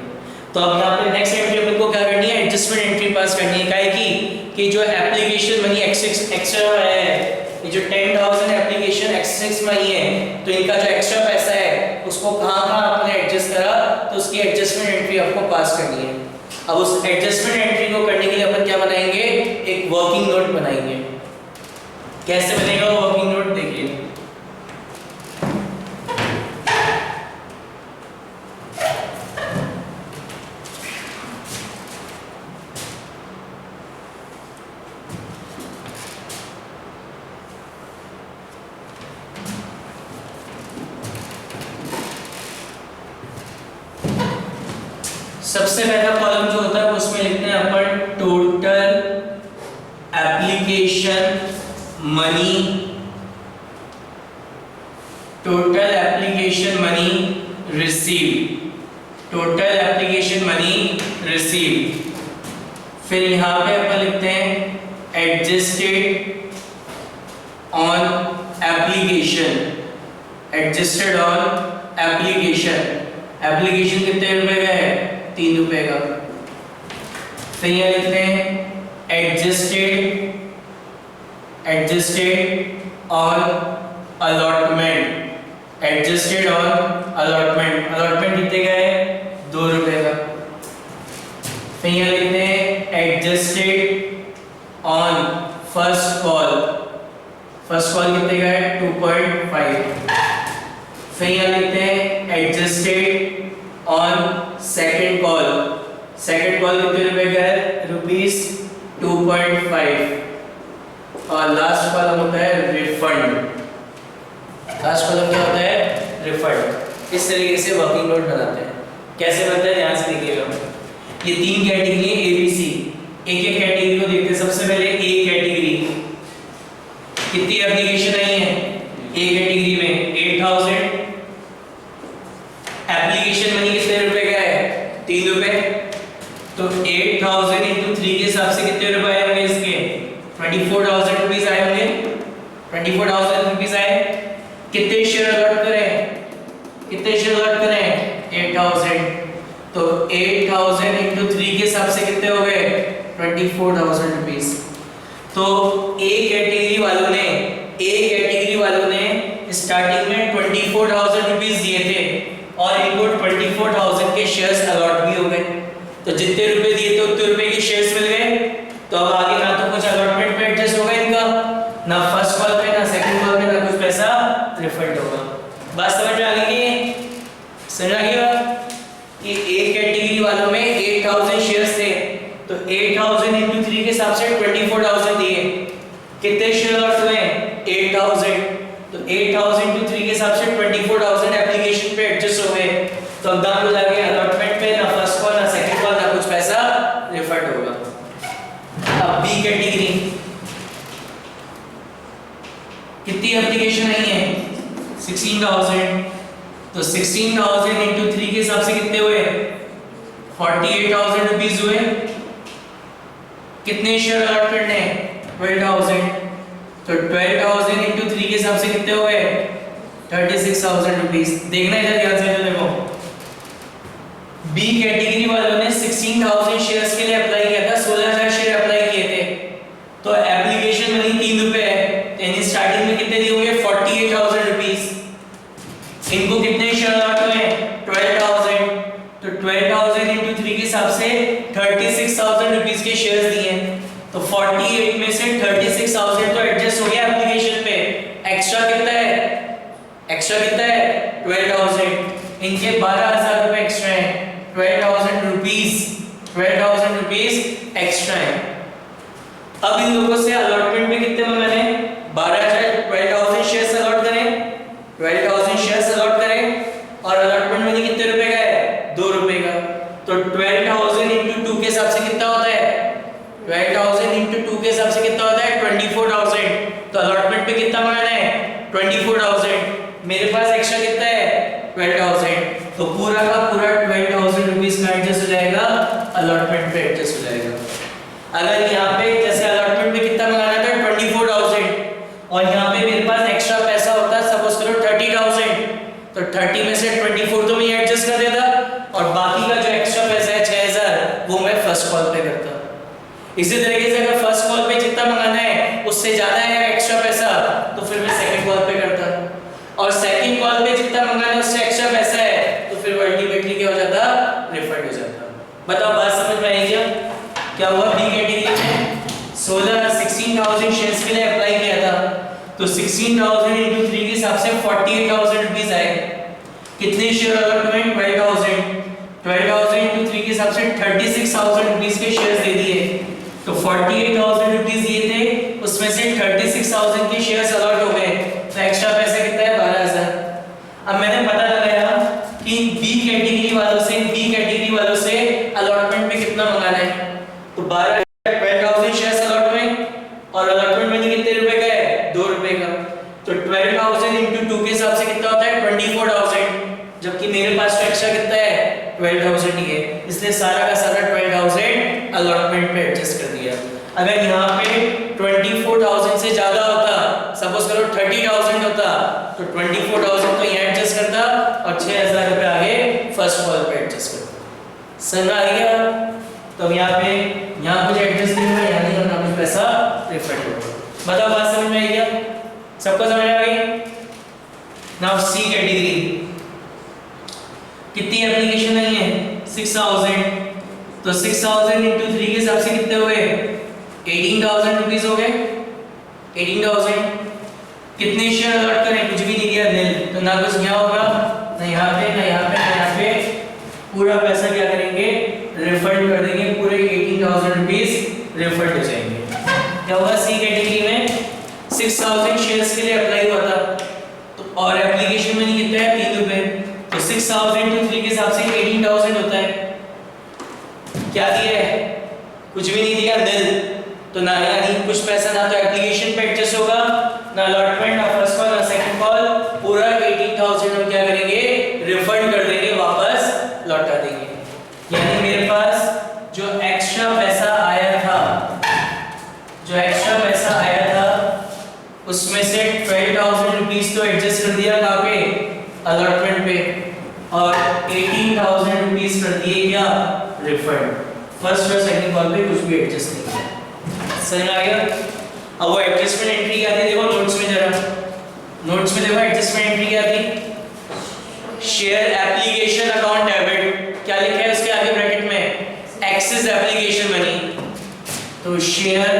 तो अब यहाँ पे नेक्स्ट एंट्री अपन को क्या करनी है, एडजस्टमेंट एंट्री पास करनी है। काहे की जो एप्लीकेशन मनी एक्स्ट्रा है, ये जो 10,000 एप्लीकेशन एक्सेस में आई है, तो इनका जो एक्स्ट्रा पैसा है उसको कहाँ आपने एडजस्ट करा, तो उसकी एडजस्टमेंट एंट्री आपको पास करनी है। अब उस एडजस्टमेंट एंट्री को करने के लिए अपन क्या बनाएंगे, एक वर्किंग नोट बनाएंगे। कैसे बनेगा वर्किंग नोट, देखिए। सबसे पहला कॉलम जो होता है उसमें लिखते हैं अपन total application money, total application money receive, total application money receive. फिर यहां पे अपन लिखते हैं adjusted on application, adjusted on application. Application कितने रुपए का है, 3 रुपए का। फिर यहां लिखते हैं adjusted on allotment, adjusted on allotment. Allotment कितने का है, 2 रुपए का। फिर यहां लिखते हैं adjusted on first call, first call कितने का है, 2.5। फिर यहां लिखते हैं adjusted on second call, second call कितने रुपए का है, ₹2.5। और लास्ट कॉलम होता है रिफंड, लास्ट कॉलम क्या होता है, रिफंड। इस तरीके से वर्किंग नोट बनाते हैं। कैसे बनता है ध्यान से देखिएगा। ये 3 कैटेगरी है ABC, एक एक कैटेगरी को देखते हैं। सबसे पहले ए कैटेगरी, कितनी एप्लीकेशन आई है, ए कैटेगरी में 8,000। एप्लीकेशन मनी कितने रुपए का है, 3 रुपए। तो 8,000 into 3 के हिसाब से कितने रुपए आए होंगे इसके, 24,000 रुपीस आए होंगे। 24,000 रुपीस आए। कितने शेयर अलॉट करें, कितने शेयर अलॉट करें, 8,000। तो 8,000 into 3 के हिसाब से कितने हो गए, 24,000 रुपीस। तो ए कैटेगरी वालों ने इस स्टार्टिंग में 24,000 रुपीस दिए थे और इनको 24,000 के शेयर्स अलॉट भी हो गए। तो जितने रुपए दिए थे उतने रुपए के शेयर्स मिल गए। तो अब आगे ना तो कुछ अलॉटमेंट पे एडजस्ट होगा इनका, ना फर्स्ट कॉल पे, ना सेकंड कॉल पे, ना कुछ पैसा रिफंड होगा। बात समझ में आ गई? समझ आ गई कि ए कैटेगरी वालों में 8,000 शेयर्स थे, तो 8,000 into 3 के हिसाब से 24,000 दिए। कितने शेयर अलॉट हुए? 8,000। तो 8,000 into 3 के हिसाब से 24,000 एप्लीकेशन पे एडजस्ट हो गए। तो अब दाम हो जाएगा अलॉटमेंट पे, ना फर्स्ट कॉल, ना सेकंड कॉल, ना कुछ पैसा रिफंड होगा। अब बी कैटेगरी कितनी एप्लीकेशन आई है? 16,000। तो 16,000 into 3 के हिसाब से कितने हुए? 48,000 रुपीस हुए। कितने शेयर अलॉट करने हैं? 12,000। तो 12,000 into 3 के हिसाब से कितने हुए? 36,000 रुपीस। देखना इधर ध्यान से, तो देखो बी कैटेगरी वालों ने 16,000 शेयर्स के लिए अप्लाई किया था, 16,000 शेयर अप्लाई किए थे। तो एप्लीकेशन मनी 3 रुपए है, यानी स्टार्टिंग में कितने दिए होंगे? 48,000 रुपीस। इनको कितने शेयर अलॉट हुए? 12,000। तो 12,000 into 3 के हिसाब से 36,000 रुपीस के शेयर्स दिए। तो 48 में से 36,000 तो एडजस्ट हो गया एप्लीकेशन पे। एक्स्ट्रा कितना है? एक्स्ट्रा कितना है? 12,000। इनके 12,000 रुपए एक्स्ट्रा है। 12,000 रुपीस, 12,000 रुपीस एक्स्ट्रा है। अब इन लोगों से अलॉटमेंट में कितने मंगाने? 12,000, 12,000 शेयर्स अलॉट करें, 12,000 शेयर्स अलॉट करें और अलॉटमेंट में कितने रुपए का है? 2 रुपए का। तो 12,000 into 2 के हिसाब से कितना होता है? 12,000 into 2 के हिसाब से कितना होता है? 24,000। तो अलॉटमेंट पे कितना मंगाना है? 24,000। मेरे पास एक्स्ट्रा कितना है? 12,000। तो पूरा का पूरा 12,000 रुपीस का एडजस्ट हो जाएगा, अलॉटमेंट पे एडजस्ट हो जाएगा। अगर यहाँ पे जैसे अलॉटमेंट पे कितना मंगाना था? 24,000 और यहाँ पे मेरे पास एक्स्ट्रा पैसा होता है, सपोज करो 30,000। तो 30 में से 24 तो मैं एडजस्ट कर देता और बाकी का जो एक्स्ट्रा पैसा है 6,000 वो मैं फर्स्ट कॉल पे करता। इसी तरीके से अगर फर्स्ट कॉल पे जितना मंगाना है उससे ज्यादा है एक्स्ट्रा पैसा, तो फिर मैं सेकंड कॉल पे करता और सेकंड कॉल पे जितना मंगाना है उससे एक्स्ट्रा पैसा है तो फिर अल्टीमेटली क्या हो जाता? रिफंड हो जाता। बताओ बात समझ में आई क्या? क्या हुआ? बी कैटेगरी में 16,000 शेयर्स के लिए अप्लाई किया था, तो 16,000 into 3 के हिसाब से 48,000 रुपीस आए। कितने शेयर अलॉट हुए? 12,000। 12,000 into 3 के हिसाब से 36,000 रुपीस के शेयर्स दे दिए। तो 48,000 रुपीस दिए थे, उसमें से 36,000 के शेयर्स अलॉट हो गए। तो एक्स्ट्रा पैसा कितना है? 12,000। अब मैंने पता लगाया कि बी कैटेगरी वालों से अलॉटमेंट में कितना मंगाना है। तो 12,000 शेयर्स अलॉट हुए और अलॉटमेंट मनी कितने रुपए का है? 2 रुपए का। तो 12,000 into 2 के हिसाब से कितना होता है? 24,000। जबकि मेरे पास तो एक्स्ट्रा कितना है? 12,000 ही है, इसलिए सारा का सारा 12,000 अलॉटमेंट पे एडजस्ट कर दिया। अगर यहाँ पे 24,000 से ज्यादा होता, सपोज करो 30,000 होता, तो 24,000 तो यहाँ एडजस्ट करता और 6,000 रुपए आगे फर्स्ट कॉल पे एडजस्ट करता। समझ आ गया? तो यहाँ पे यहाँ कुछ एडजस्ट नहीं होगा, यहाँ नहीं होगा, कुछ पैसा रिफंड होगा। बताओ बात समझ में आई क्या? सबको समझ आ गई? नाउ सी कैटेगरी कितनी एप्लीकेशन आई है? 6,000। तो 6,000 into 3 के हिसाब से कितने हुए? 18,000 रुपीस हो गए। 18,000। कितने शेयर अलॉट करें? कुछ भी नहीं दिया, नील। तो ना कुछ यहाँ होगा, ना यहाँ पे, ना यहाँ पे, ना यहाँ पे। पूरा पैसा क्या करेंगे? रिफंड कर देंगे। पूरे 18,000 रुपीस रिफंड हो जाएंगे। क्या हुआ? सी कैटेगरी में 6,000 शेयर्स के लिए अप्लाई हुआ था, तो और एप्लीकेशन मनी कितना है? 3 रुपए। तो 6,000 into 3 के हिसाब से 18,000 होता है। क्या दिया है? कुछ भी नहीं दिया, नील। तो ना यानी कुछ पैसा ना तो एप्लीकेशन पे एडजस्ट होगा, ना अलॉटमेंट, ना फर्स्ट कॉल, ना सेकंड कॉल। पूरा 18,000 हम क्या करेंगे? रिफंड कर देंगे, वापस लौटा देंगे। यानी मेरे पास जो एक्स्ट्रा पैसा आया था, उसमें से 12,000 रुपीस तो एडजस्ट कर दिया कहाँ पे? अलॉटमेंट पे, और 18,000 रुपीस कर दिए क्या? रिफंड। फर्स्ट और सेकंड कॉल पे कुछ भी एडजस्ट नहीं किया। समझ आ गया? अब वो एडजस्टमेंट एंट्री क्या थी देखो नोट्स में जरा। नोट्स में देखो एडजस्टमेंट एंट्री क्या थी, शेयर एप्लीकेशन अकाउंट डेबिट, क्या लिखा है उसके आगे ब्रैकेट में, एक्सेस एप्लीकेशन मनी। तो शेयर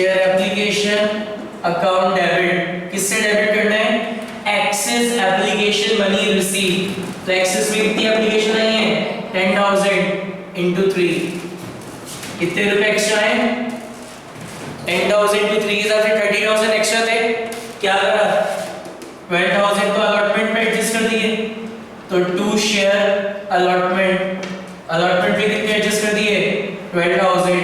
एप्लीकेशन अकाउंट डेबिट, किससे डेबिट करना है, एक्सेस एप्लीकेशन मनी रिसीव। तो एक्सेस में कितनी एप्लीकेशन आई है, 10,000 into 3, कितने रुपए एक्स्ट्रा है, 10,000 into 3 के हिसाब से 30,000 एक्स्ट्रा थे, क्या करा 12,000 तो अलॉटमेंट में एडजस्ट कर दिए। तो टू शेयर अलॉटमेंट पे कितने एडजस्ट कर दिए, 12,000।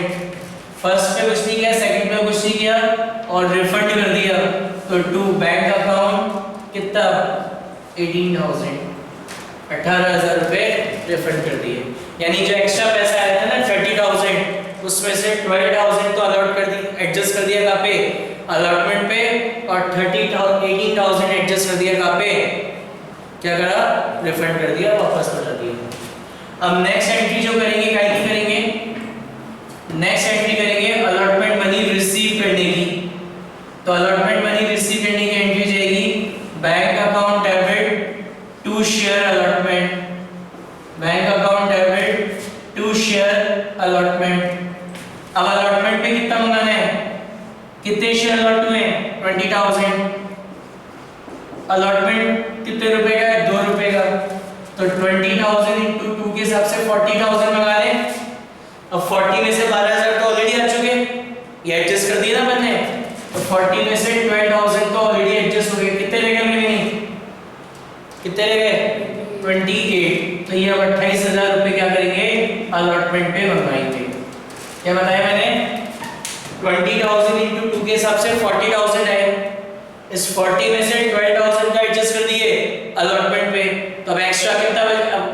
फर्स्ट पे कुछ नहीं किया, सेकंड पे कुछ नहीं किया और रिफंड कर दिया। तो टू बैंक अकाउंट कितना 18,000, 18,000 रुपए रिफंड कर दिए। यानी जो एक्स्ट्रा पैसा आया था ना 30,000, उसमें से 12,000 तो अलॉट कर दी, एडजस्ट कर दिया कहाँ पे, अलॉटमेंट पे, और 18,000 एडजस्ट कर दिया कहाँ पे, क्या करा, रिफंड कर दिया, वापस लौटा दिया। अब नेक्स्ट एंट्री जो करेंगे क्या की करेंगे, नेक्स्ट एंट्री करेंगे अलॉटमेंट मनी रिसीव करने की। तो अलॉटमेंट मनी रिसीव करने की एंट्री जाएगी bank account debit to share allotment, bank account debit to share allotment. अब अलॉटमेंट पे कितना मंगाना है, कितने शेयर अलॉट हुए, 20,000। अलॉटमेंट कितने रुपए का है, 2 रुपए का। तो 20,000 into 2 के हिसाब से 40,000 मंगा लें। अब 40 में से 12,000 तो ऑलरेडी आ चुके, ये एडजस्ट कर दिया ना मैंने। तो 40 में से 12,000 तो ऑलरेडी एडजस्ट हो गए, कितने रह गए मेरे, कितने रह गए, 28। तो ये अब 28,000 रुपए क्या करेंगे, अलॉटमेंट पे मंगवाएंगे। क्या बताया मैंने, 20,000 into 2 के हिसाब से 40,000 है, इस 40 में से 12,000 का एडजस्ट कर दिए अलॉटमेंट पे। तो अब एक्स्ट्रा कितना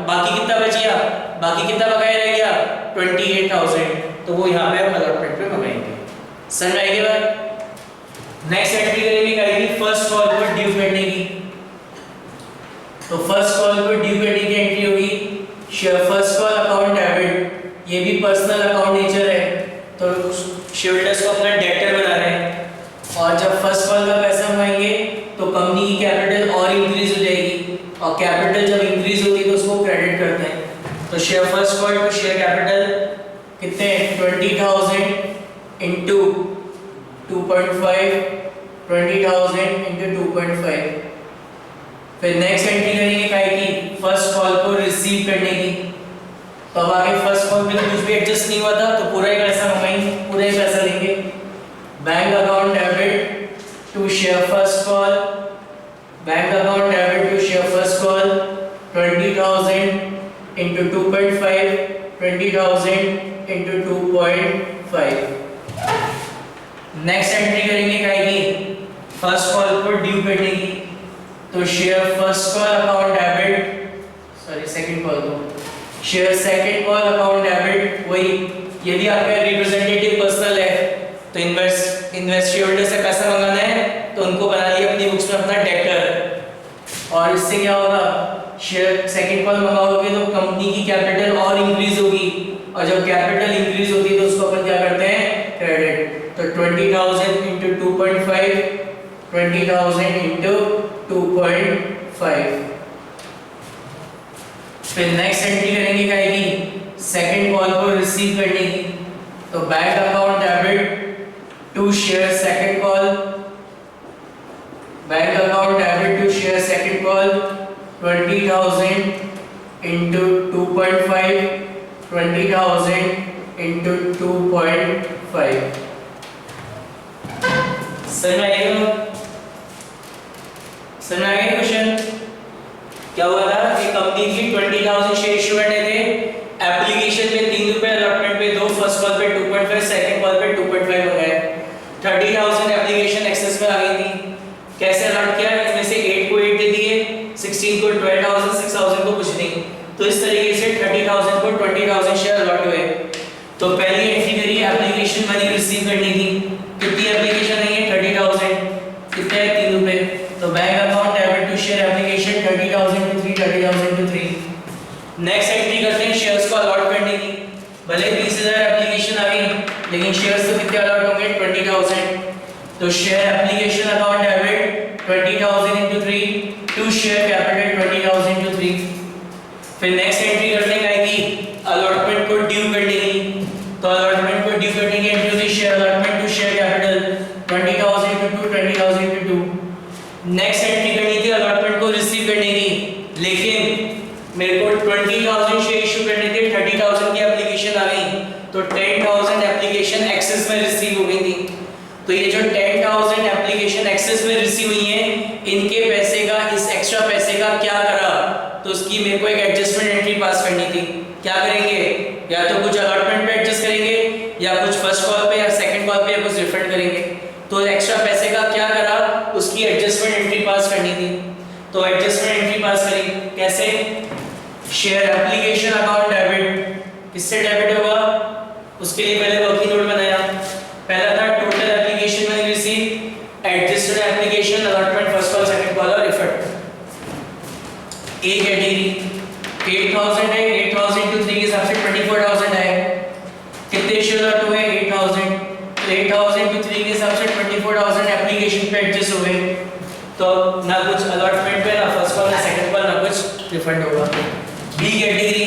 बाकी कितना बच गया, बाकी कितना बकाया रह गया, 28,000। तो वो यहाँ पे हम अलॉटमेंट पे मंगाएंगे। समझ आएगी बात। नेक्स्ट एंट्री करेंगे करेंगे फर्स्ट कॉल पर ड्यू करने की। तो फर्स्ट कॉल पर ड्यू करने की एंट्री होगी फर्स्ट कॉल अकाउंट डेबिट, ये भी पर्सनल अकाउंट नेचर है। तो शेयरहोल्डर्स को अपना डेटर बना रहे हैं, और जब फर्स्ट कॉल का पैसा मंगाएंगे तो कंपनी की कैपिटल और इंक्रीज हो जाएगी, और कैपिटल जब इंक्रीज होती है तो उसको क्रेडिट करते हैं। तो share first call to share capital कितने, 20,000 into 2.5, 20,000 into 2.5। फिर नेक्स्ट एंट्री करेंगे काय की, फर्स्ट कॉल को रिसीव करने की। तो अब आगे फर्स्ट कॉल में कुछ भी एडजस्ट नहीं हुआ था, तो पूरा ही पैसा मंगाएंगे, पूरा ही पैसा लेंगे। Bank account debit to share first call, bank account debit to share first call 20,000 into 2.5, 20,000 into 2.5। Next entry करेंगे काय की, फर्स्ट कॉल को ड्यू करने की। तो share first call account debit, sorry second call को share second call account debit, वही ये भी आपका रिप्रेजेंटेटिव पर्सनल है। तो इन्वेस्ट शेयरहोल्डर से पैसा मंगाना है तो उनको बना लिया अपनी बुक्स में अपना डेटर। और इससे क्या होगा, शेयर सेकंड कॉल मंगाओगे तो कंपनी की कैपिटल और इंक्रीज होगी, और जब कैपिटल इंक्रीज होती है तो उसको अपन क्या करते हैं, क्रेडिट। तो 20,000 into 2.5, 20,000 into 2.5। फिर नेक्स्ट एंट्री करेंगे क्या की, सेकंड कॉल को रिसीव करने की। तो bank account debit to share second call, bank account debit to share second call 20,000 into 2.5, 20,000 into 2.5। समझ में आएगा, समझ में आएगा क्वेश्चन। क्या हुआ था कि कंपनी की 20,000 शेयर इशू करने थे, एप्लीकेशन में 3 रुपए, अलॉटमेंट पे 2, फर्स्ट कॉल पे 2.5, सेकंड कॉल पे 2.5 हो गए। 30,000 एप्लीकेशन एक्सेस में आ गई थी। कैसे अलॉट किया, इसमें से 8 को 8 दे दिए, 16 को 12,000, 6,000 को कुछ नहीं। तो इस तरीके से 30,000 को 20,000 शेयर अलॉट हुए। तो पहली एंट्री करिए एप्लीकेशन मनी रिसीव करने की। कितनी एप्लीकेशन आई है, 30,000, कितने है, 3 रुपए। तो bank account debit to share application 30,000 to 3, 30,000 to 3। Next entry करते हैं शेयर्स को अलॉट करने की। भले 20,000 एप्लीकेशन आ गई, लेकिन रिमेनिंग शेयर्स तो कितने अलॉट होंगे 20,000। तो share application account debit 20,000 into 3 to share capital 20,000 into 3। फिर नेक्स्ट एंट्री करने का आएगी अलॉटमेंट को ड्यू करने की। तो अलॉटमेंट को ड्यू करने की एंट्री होती है share allotment to share capital 20,000 into 2 20,000 into 2। Next entry करनी थी अलॉटमेंट को रिसीव करने की, लेकिन मेरे को 20,000 शेयर इशू करने थे, 30,000 की एप्लीकेशन आ गई तो 10,000 एप्लीकेशन एक्सेस में रिसीव हो गई थी। तो ये जो 10,000 एप्लीकेशन एक्सेस में रिसीव हुई हैं, इनके पैसे का, इस एक्स्ट्रा पैसे का क्या करा, तो उसकी मेरे को एक एडजस्टमेंट एंट्री पास करनी थी। क्या करेंगे, या तो कुछ अलॉटमेंट पे एडजस्ट करेंगे, या कुछ फर्स्ट कॉल पे या सेकंड कॉल पे या कुछ रिफंड करेंगे। तो एक्स्ट्रा पैसे का क्या करा, उसकी एडजस्टमेंट एंट्री पास करनी थी। तो एडजस्टमेंट एंट्री पास करी कैसे, शेयर एप्लीकेशन अकाउंट डेबिट, किससे डेबिट होगा, उसके लिए पहले वर्किंग नोट बनाया। पहला था टोटल एप्लीकेशन में receive, adjusted application, allotment, first call, second call और रिफंड। ए कैटेगरी 8,000 है, 8,000 into 3 के हिसाब से 24,000 है। कितने शेयर अलॉट हुए 8,000, तो 8,000 into 3 के हिसाब से 24,000 एप्लीकेशन पे एडजस्ट हो गए। तो ना कुछ अलॉटमेंट पे, ना फर्स्ट कॉल, ना सेकंड कॉल, ना कुछ रिफंड होगा। बी कैटेगरी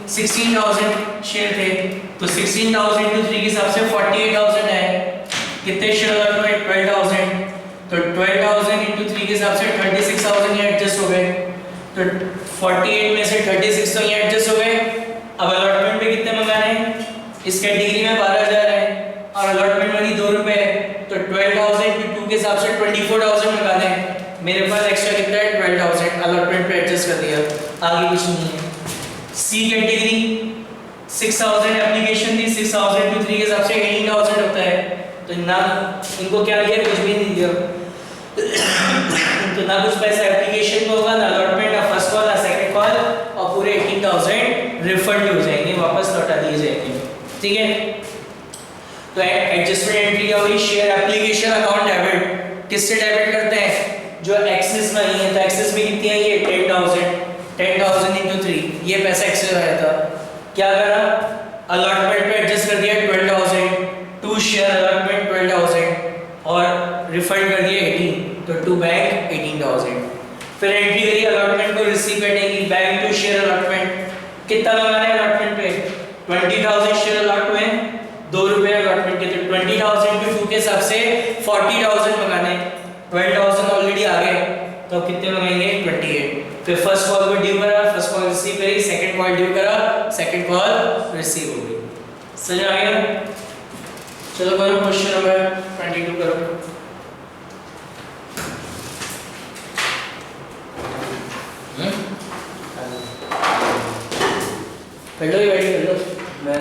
16,000 शेयर थे, तो 16,000 into 3 के हिसाब से 48,000 है। कितने शेयर अलॉट हुए 12,000, तो 12,000 into 3 के हिसाब से 36,000 ये एडजस्ट हो गए। तो 48 में से 36 तो ये एडजस्ट हो गए। अब अलॉटमेंट पे कितने मंगाने हैं, इस कैटेगरी में 12,000 है और अलॉटमेंट मनी 2 रुपए, तो 12,000 into 2 के हिसाब से 24,000 मंगाने हैं। मेरे पास एक्स्ट्रा कितना है 12,000, अलॉटमेंट पे एडजस्ट कर दिया, आगे कुछ नहीं है। सी कैटेगरी 6,000 एप्लीकेशन थी, 6,000 into 3 के हिसाब से 18,000 होता है। तो ना इनको क्या दिया, कुछ भी नहीं दिया। तो ना कुछ पैसा एप्लीकेशन को होगा, ना अलॉटमेंट, ना फर्स्ट कॉल, ना सेकंड कॉल, और पूरे 18,000 रिफंड हो जाएंगे, वापस लौटा दिए जाएंगे। ठीक है, तो एडजस्टमेंट एंट्री क्या हुई, शेयर एप्लीकेशन अकाउंट डेबिट, किससे डेबिट करते हैं, जो एक्सेस में नहीं है। तो एक्सेस में कितनी है ये 10,000 into 3, ये पैसा एक्सेस आया था। क्या करा, अलॉटमेंट पे एडजस्ट कर दिया 12,000, टू शेयर अलॉटमेंट 12,000 और रिफंड कर दिया 18, तो टू बैंक 18,000। फिर एंट्री करी अलॉटमेंट को रिसीव करने की, बैंक टू शेयर अलॉटमेंट, कितना लगाना है अलॉटमेंट पे 20,000 शेयर अलॉट हुए, 2 रुपए अलॉटमेंट के, तो 20,000 into 2 के हिसाब से 40,000 मंगाने, 12,000 ऑलरेडी आ गए, तो कितने मंगाएंगे 28। फिर फर्स्ट कॉल को ड्यू करा, फर्स्ट कॉल रिसीव करी, सेकंड कॉल ड्यू करा, सेकंड कॉल रिसीव हो गई। समझ आ गया, चलो करो क्वेश्चन नंबर 22 करो। कर लो, ये बैठी कर लो, मैं